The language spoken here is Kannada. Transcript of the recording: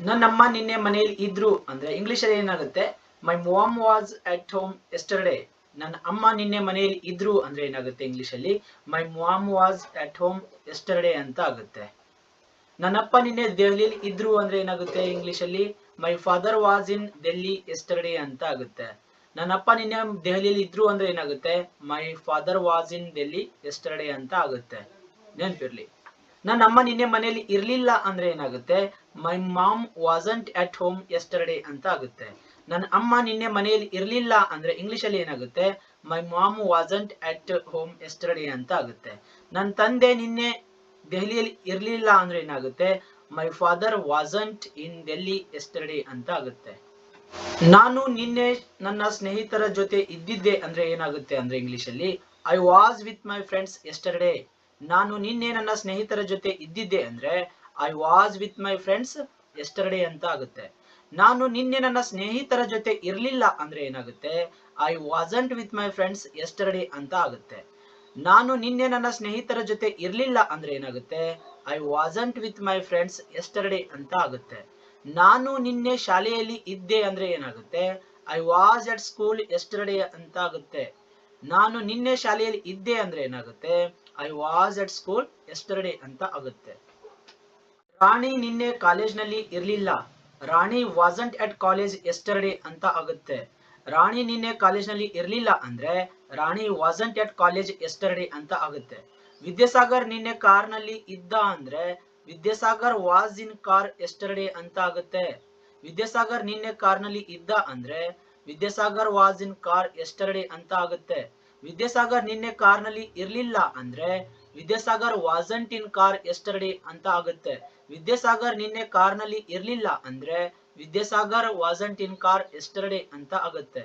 ನನ್ನಮ್ಮ ನಿನ್ನೆ ಮನೆಯಲ್ಲಿ ಇದ್ರು ಅಂದ್ರೆ ಇಂಗ್ಲಿಷ್ ಅಲ್ಲಿ ಏನಾಗುತ್ತೆ, my mom was at home yesterday. ನನ್ನ ಅಮ್ಮ ನಿನ್ನೆ ಮನೆಯಲ್ಲಿ ಇದ್ರು ಅಂದ್ರೆ ಏನಾಗುತ್ತೆ ಇಂಗ್ಲಿಷ್ ಅಲ್ಲಿ, my mom was at home yesterday ಅಂತ ಆಗುತ್ತೆ. ನನ್ನಪ್ಪ ನಿನ್ನೆ ದೆಹಲಿಯಲ್ಲಿ ಇದ್ರು ಅಂದ್ರೆ ಏನಾಗುತ್ತೆ ಇಂಗ್ಲಿಷ್ ಅಲ್ಲಿ, my father was in Delhi yesterday ಅಂತ ಆಗುತ್ತೆ. ನನ್ನಪ್ಪ ನಿನ್ನೆ ದೆಹಲಿಯಲ್ಲಿ ಇದ್ರು ಅಂದ್ರೆ ಏನಾಗುತ್ತೆ, my father was in Delhi yesterday ಅಂತ ಆಗುತ್ತೆ. ನೆನ್ಪಿರ್ಲಿ. ನನ್ನ ಅಮ್ಮ ನಿನ್ನೆ ಮನೆಯಲ್ಲಿ ಇರ್ಲಿಲ್ಲ ಅಂದ್ರೆ ಏನಾಗುತ್ತೆ, my mom wasn't at home yesterday ಅಂತ ಆಗುತ್ತೆ. ನನ್ನ ಅಮ್ಮ ನಿನ್ನೆ ಮನೆಯಲ್ಲಿ ಇರ್ಲಿಲ್ಲ ಅಂದ್ರೆ ಇಂಗ್ಲಿಷ್ ಅಲ್ಲಿ ಏನಾಗುತ್ತೆ, my mom wasn't at home yesterday ಅಂತ ಆಗುತ್ತೆ. ನನ್ನ ತಂದೆ ನಿನ್ನೆ ದೆಹಲಿಯಲ್ಲಿ ಇರ್ಲಿಲ್ಲ ಅಂದ್ರೆ ಏನಾಗುತ್ತೆ, my father wasn't in Delhi yesterday ಅಂತ ಆಗುತ್ತೆ. ನಾನು ನಿನ್ನೆ ನನ್ನ ಸ್ನೇಹಿತರ ಜೊತೆ ಇದ್ದಿದ್ದೆ ಅಂದ್ರೆ ಏನಾಗುತ್ತೆ ಅಂದ್ರೆ ಇಂಗ್ಲಿಷ್ ಅಲ್ಲಿ, I was with my friends yesterday. ನಾನು ನಿನ್ನೆ ನನ್ನ ಸ್ನೇಹಿತರ ಜೊತೆ ಇದ್ದಿದ್ದೆ ಅಂದ್ರೆ I was with my friends yesterday ಅಂತ ಆಗುತ್ತೆ. ನಾನು ನಿನ್ನೆ ನನ್ನ ಸ್ನೇಹಿತರ ಜೊತೆ ಇರ್ಲಿಲ್ಲ ಅಂದ್ರೆ ಏನಾಗುತ್ತೆ, I wasn't with my friends yesterday ಅಂತ ಆಗುತ್ತೆ. ನಾನು ನಿನ್ನೆ ನನ್ನ ಸ್ನೇಹಿತರ ಜೊತೆ ಇರ್ಲಿಲ್ಲ ಅಂದ್ರೆ ಏನಾಗುತ್ತೆ, I wasn't with my friends yesterday ಅಂತ ಆಗುತ್ತೆ. ನಾನು ನಿನ್ನೆ ಶಾಲೆಯಲ್ಲಿ ಇದ್ದೆ ಅಂದ್ರೆ ಏನಾಗುತ್ತೆ, I was at school yesterday ಅಂತ ಆಗುತ್ತೆ. ನಾನು ನಿನ್ನೆ ಶಾಲೆಯಲ್ಲಿ ಇದ್ದೆ ಅಂದ್ರೆ ಏನಾಗುತ್ತೆ, I was at school yesterday ಅಂತ ಆಗುತ್ತೆ. ರಾಣಿ ನಿನ್ನೆ ಕಾಲೇಜ್ನಲ್ಲಿ ಇರ್ಲಿಲ್ಲ, ರಾಣಿ ವಾಸಂಟ್ ಅಟ್ ಕಾಲೇಜ್ ಎಸ್ಟರ್ಡೇ ಅಂತ ಆಗುತ್ತೆ. ರಾಣಿ ನಿನ್ನೆ ಕಾಲೇಜ್ನಲ್ಲಿ ಇರ್ಲಿಲ್ಲ ಅಂದ್ರೆ ರಾಣಿ ವಾಸಂಟ್ ಅಟ್ ಕಾಲೇಜ್ ಎಸ್ಟರ್ಡೇ ಅಂತ ಆಗುತ್ತೆ. ವಿದ್ಯಾಸಾಗರ್ ನಿನ್ನೆ ಕಾರ್ನಲ್ಲಿ ಇದ್ದ ಅಂದ್ರೆ Vidyasagar was in car yesterday ಅಂತ ಆಗುತ್ತೆ. ವಿದ್ಯಾಸಾಗರ್ ನಿನ್ನೆ ಕಾರ್ನಲ್ಲಿ ಇದ್ದ ಅಂದ್ರೆ Vidyasagar was in car yesterday ಅಂತ ಆಗುತ್ತೆ. ವಿದ್ಯಾಸಾಗರ್ ನಿನ್ನೆ ಕಾರ್ನಲ್ಲಿ ಇರ್ಲಿಲ್ಲ ಅಂದ್ರೆ ವಿದ್ಯಾಸಾಗರ್ ವಾಸಂಟ್ ಇನ್ ಕಾರ್ ಎಸ್ಟರ್ಡೇ ಅಂತ ಆಗುತ್ತೆ. ವಿದ್ಯಾಸಾಗರ್ ನಿನ್ನೆ ಕಾರ್ನಲ್ಲಿ ಇರ್ಲಿಲ್ಲ ಅಂದ್ರೆ ವಿದ್ಯಾಸಾಗರ್ ವಾಸಂಟ್ ಇನ್ ಕಾರ್ ಎಸ್ಟರ್ಡೇ ಅಂತ ಆಗುತ್ತೆ.